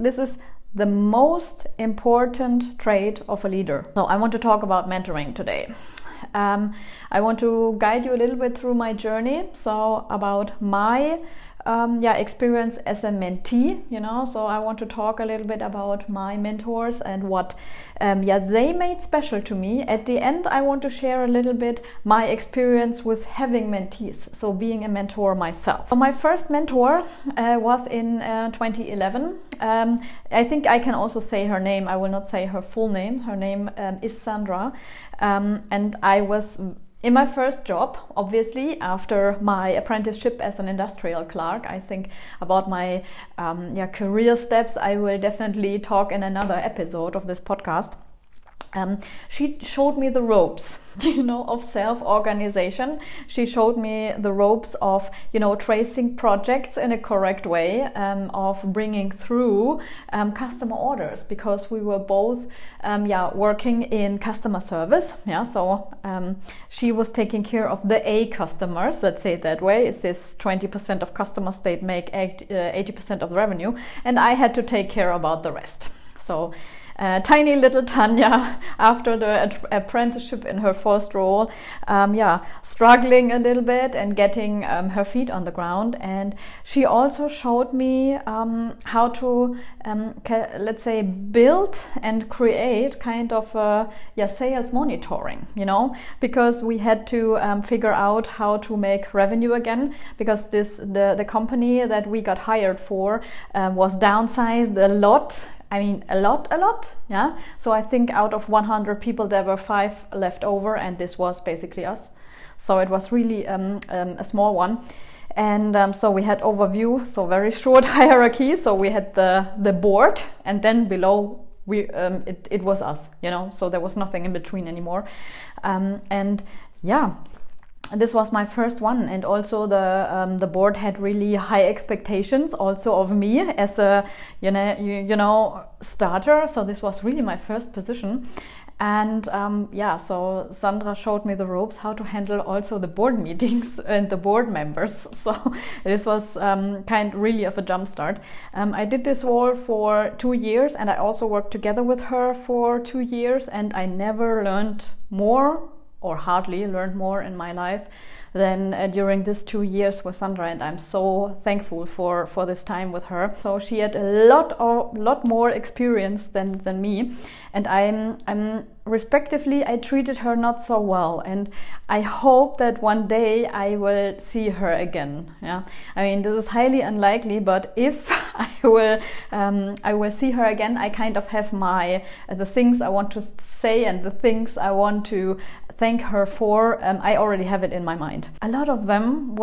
this is the most important trait of a leader. So I want to talk about mentoring today. I want to guide you a little bit through my journey, so about my experience as a mentee, so I want to talk a little bit about my mentors and what they made special to me. At the end, I want to share a little bit my experience with having mentees, so being a mentor myself. So my first mentor was in 2011. I think I can also say her name. I will not say her full name. Her name is Sandra, and I was in my first job, obviously, after my apprenticeship as an industrial clerk. I think about my career steps I will definitely talk in another episode of this podcast. She showed me the ropes, of self-organization. She showed me the ropes of, tracing projects in a correct way, of bringing through customer orders, because we were both working in customer service. So she was taking care of the A customers, let's say it that way. It's this 20% of customers that make 80% of the revenue, and I had to take care about the rest. So tiny little Tanja, after the apprenticeship in her first role, struggling a little bit and getting her feet on the ground. And she also showed me how to, let's say, build and create kind of sales monitoring, because we had to figure out how to make revenue again, because the company that we got hired for was downsized a lot. I mean, a lot, yeah. So I think out of 100 people, there were 5 left over, and this was basically us. So it was really a small one. And so we had overview, so very short hierarchy. So we had the board, and then below it was us, So there was nothing in between anymore. This was my first one, and also the board had really high expectations also of me as a starter. So this was really my first position, and so Sandra showed me the ropes how to handle also the board meetings and the board members. So this was really of a jump start. I did this role for 2 years, and I also worked together with her for 2 years, and I never learned more, or hardly learned more in my life than during these 2 years with Sandra, and I'm so thankful for this time with her. So she had a lot more experience than me, and I'm respectively I treated her not so well, and I hope that one day I will see her again. I mean, this is highly unlikely, but if I will see her again, I kind of have the things I want to say and the things I want to thank her for. I already have it in my mind. A lot of them,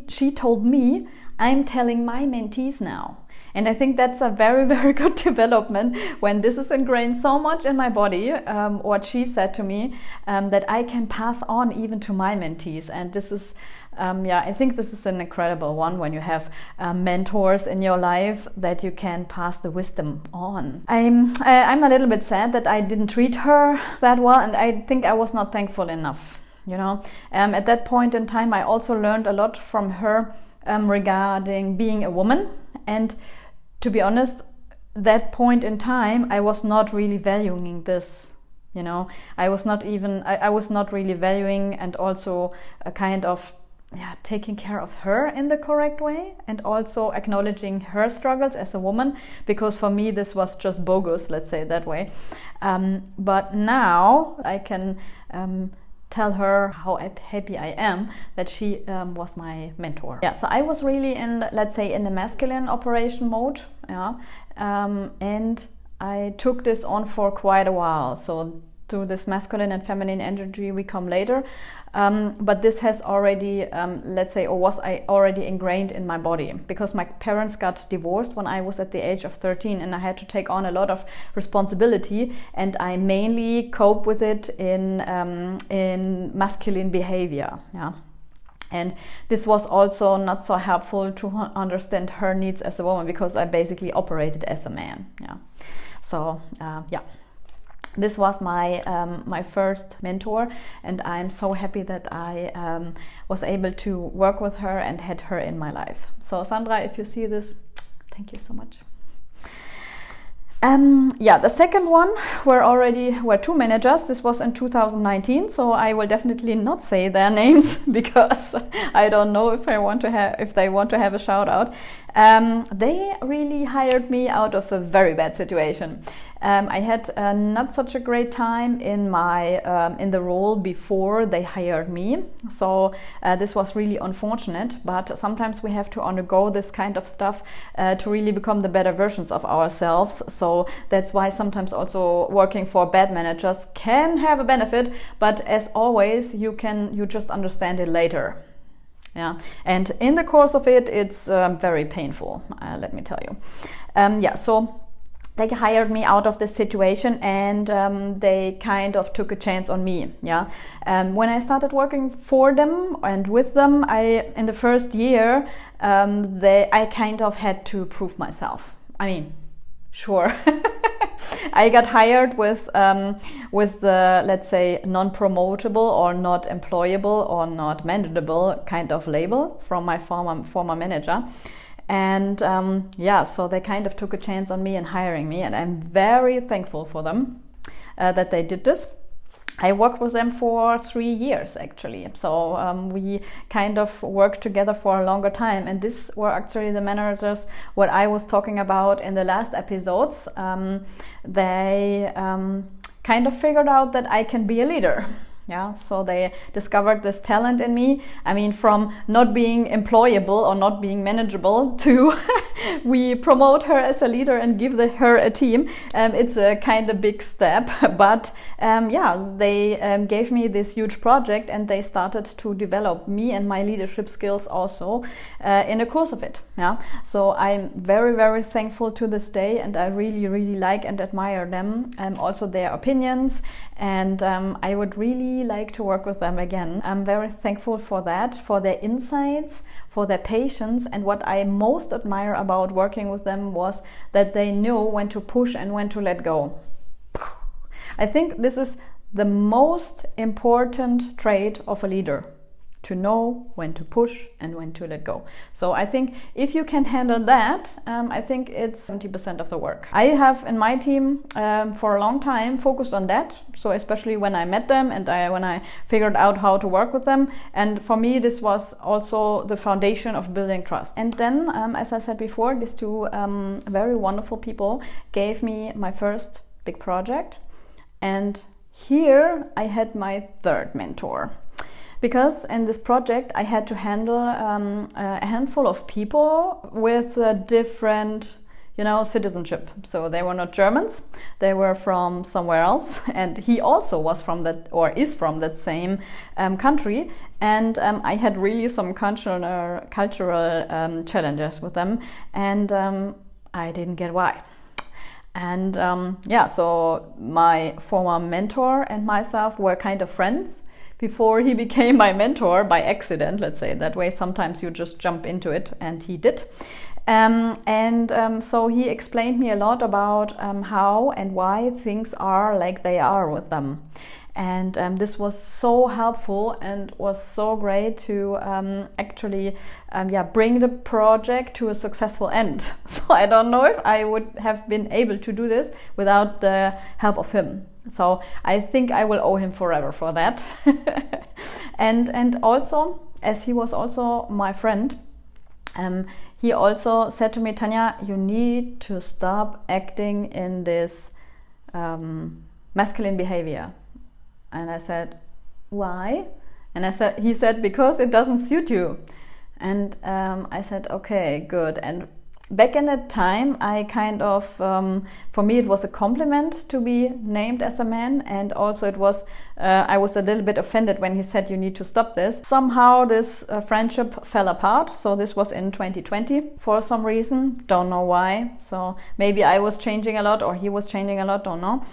she told me, I'm telling my mentees now. And I think that's a very, very good development when this is ingrained so much in my body, what she said to me, that I can pass on even to my mentees. And this is, I think this is an incredible one when you have mentors in your life that you can pass the wisdom on. I'm a little bit sad that I didn't treat her that well, and I think I was not thankful enough. At that point in time, I also learned a lot from her regarding being a woman. And to be honest, that point in time, I was not really valuing this. I was not really valuing, and also a kind of taking care of her in the correct way, and also acknowledging her struggles as a woman, because for me this was just bogus, let's say it that way. But now I can tell her how happy I am that she was my mentor. So I was really in the masculine operation mode, and I took this on for quite a while. So to this masculine and feminine energy we come later, but this has already was already ingrained in my body, because my parents got divorced when I was at the age of 13, and I had to take on a lot of responsibility, and I mainly cope with it in masculine behavior. And this was also not so helpful to understand her needs as a woman, because I basically operated as a man. So this was my first mentor, and I'm so happy that I was able to work with her and had her in my life. So Sandra, if you see this, Thank you so much. The second one were two managers. This was in 2019, so I will definitely not say their names because I don't know if they want to have a shout out. They really hired me out of a very bad situation. I had not such a great time in the role before they hired me, so this was really unfortunate. But sometimes we have to undergo this kind of stuff to really become the better versions of ourselves. So that's why sometimes also working for bad managers can have a benefit. But as always, you just understand it later. Yeah, and in the course of it, it's very painful. Let me tell you. So they hired me out of this situation, and they kind of took a chance on me. Yeah, when I started working for them and with them, in the first year, I kind of had to prove myself. I mean, sure. I got hired with the, let's say, non-promotable or not employable or not manageable kind of label from my former manager. And so they kind of took a chance on me and hiring me, and I'm very thankful for them that they did this. I worked with them for 3 years actually, so we kind of worked together for a longer time, and these were actually the managers what I was talking about in the last episodes. They kind of figured out that I can be a leader. Yeah, so they discovered this talent in me. I mean, from not being employable or not being manageable to we promote her as a leader and give her a team. It's a kind of big step, but they gave me this huge project, and they started to develop me and my leadership skills also in the course of it. Yeah, so I'm very, very thankful to this day, and I really, really like and admire them, also their opinions, and I would really like to work with them again. I'm very thankful for that, for their insights, for their patience, and what I most admire about working with them was that they knew when to push and when to let go. I think this is the most important trait of a leader, to know when to push and when to let go. So I think if you can handle that, I think it's 70% of the work. I have in my team for a long time focused on that. So especially when I met them and when I figured out how to work with them. And for me, this was also the foundation of building trust. And then, as I said before, these two very wonderful people gave me my first big project. And here I had my third mentor. Because in this project I had to handle a handful of people with different, citizenship. So they were not Germans, they were from somewhere else, and he also was from that, or is from that same country. And I had really some cultural challenges with them, and I didn't get why. And so my former mentor and myself were kind of friends before he became my mentor by accident, let's say it that way. Sometimes you just jump into it, and he did. So he explained me a lot about how and why things are like they are with them. And this was so helpful and was so great to actually bring the project to a successful end. So I don't know if I would have been able to do this without the help of him. So I think I will owe him forever for that. and also, as he was also my friend, he also said to me, Tanja, you need to stop acting in this masculine behavior. And I said, why? And he said, because it doesn't suit you. And I said, okay, good. And back in that time, I kind of, for me, it was a compliment to be named as a man. And also it was, I was a little bit offended when he said, you need to stop this. Somehow this friendship fell apart. So this was in 2020 for some reason. Don't know why. So maybe I was changing a lot or he was changing a lot. Don't know.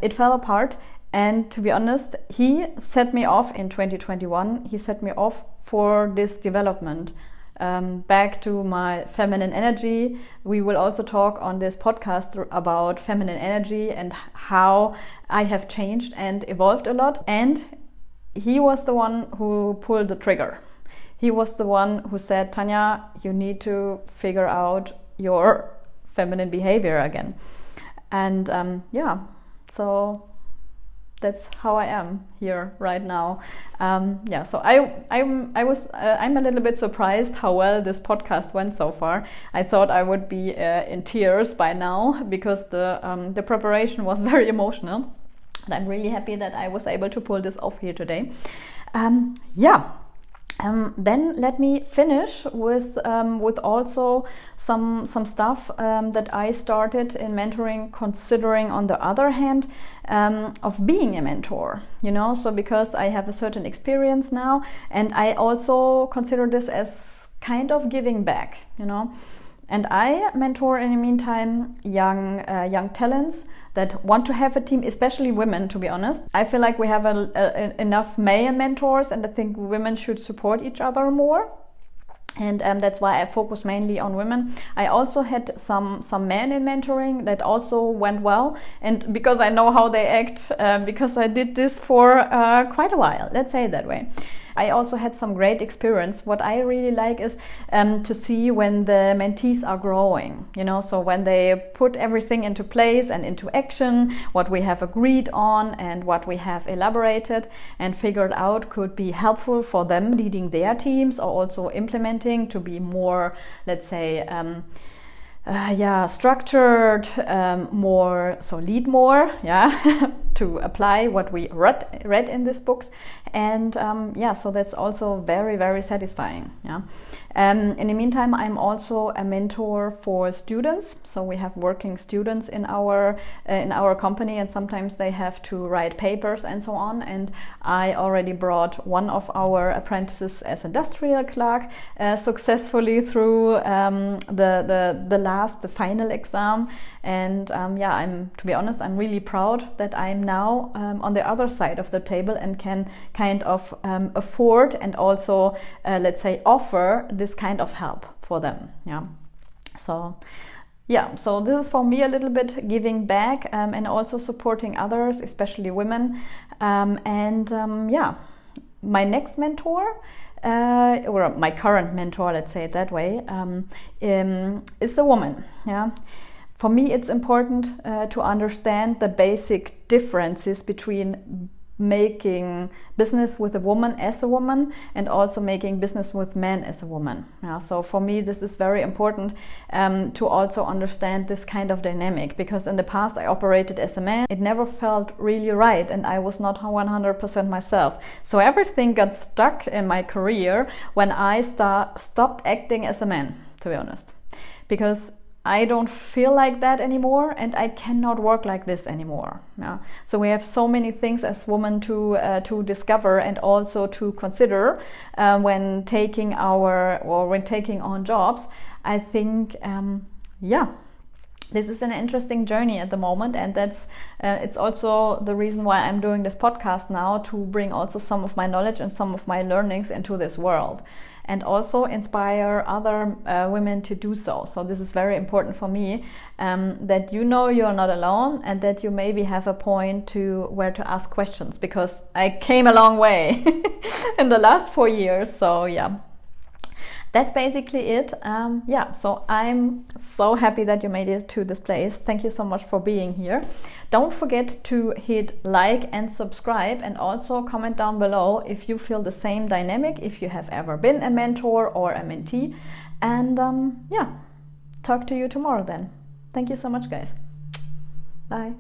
It fell apart. And to be honest, he set me off in 2021. He set me off for this development. Back to my feminine energy. We will also talk on this podcast about feminine energy and how I have changed and evolved a lot. And he was the one who pulled the trigger. He was the one who said, Tanja, you need to figure out your feminine behavior again. And so that's how I am here right now. So I'm a little bit surprised how well this podcast went so far. I thought I would be in tears by now because the preparation was very emotional, and I'm really happy that I was able to pull this off here today. Then let me finish with also some stuff that I started in mentoring, considering on the other hand of being a mentor, so because I have a certain experience now, and I also consider this as kind of giving back, and I mentor in the meantime young talents that want to have a team, especially women, to be honest. I feel like we have enough male mentors, and I think women should support each other more. And that's why I focus mainly on women. I also had some men in mentoring that also went well, and because I know how they act, because I did this for quite a while, let's say it that way. I also had some great experience. What I really like is to see when the mentees are growing, so when they put everything into place and into action, what we have agreed on and what we have elaborated and figured out could be helpful for them leading their teams, or also implementing to be more, let's say, structured, lead more, to apply what we read in these books, and so that's also very, very satisfying. In the meantime, I'm also a mentor for students, so we have working students in our company, and sometimes they have to write papers and so on, and I already brought one of our apprentices as industrial clerk successfully through the final exam, and I'm, to be honest, I'm really proud that I'm now on the other side of the table and can kind of afford and also let's say offer this kind of help for them. So this is for me a little bit giving back, and also supporting others, especially women, my next mentor, or my current mentor, let's say it that way, is a woman. For me, it's important to understand the basic differences between making business with a woman as a woman and also making business with men as a woman. So for me, this is very important to also understand this kind of dynamic, because in the past I operated as a man. It never felt really right, and I was not 100% myself. So everything got stuck in my career when I stopped acting as a man, to be honest, because I don't feel like that anymore, and I cannot work like this anymore. So we have so many things as women to discover and also to consider when taking on jobs. I think this is an interesting journey at the moment, and that's it's also the reason why I'm doing this podcast now, to bring also some of my knowledge and some of my learnings into this world, and also inspire other women to do so. So this is very important for me, that you're not alone, and that you maybe have a point to where to ask questions, because I came a long way in the last 4 years. So that's basically it. So I'm so happy that you made it to this place. Thank you so much for being here. Don't forget to hit like and subscribe, and also comment down below if you feel the same dynamic, if you have ever been a mentor or a mentee. And talk to you tomorrow then. Thank you so much, guys. Bye.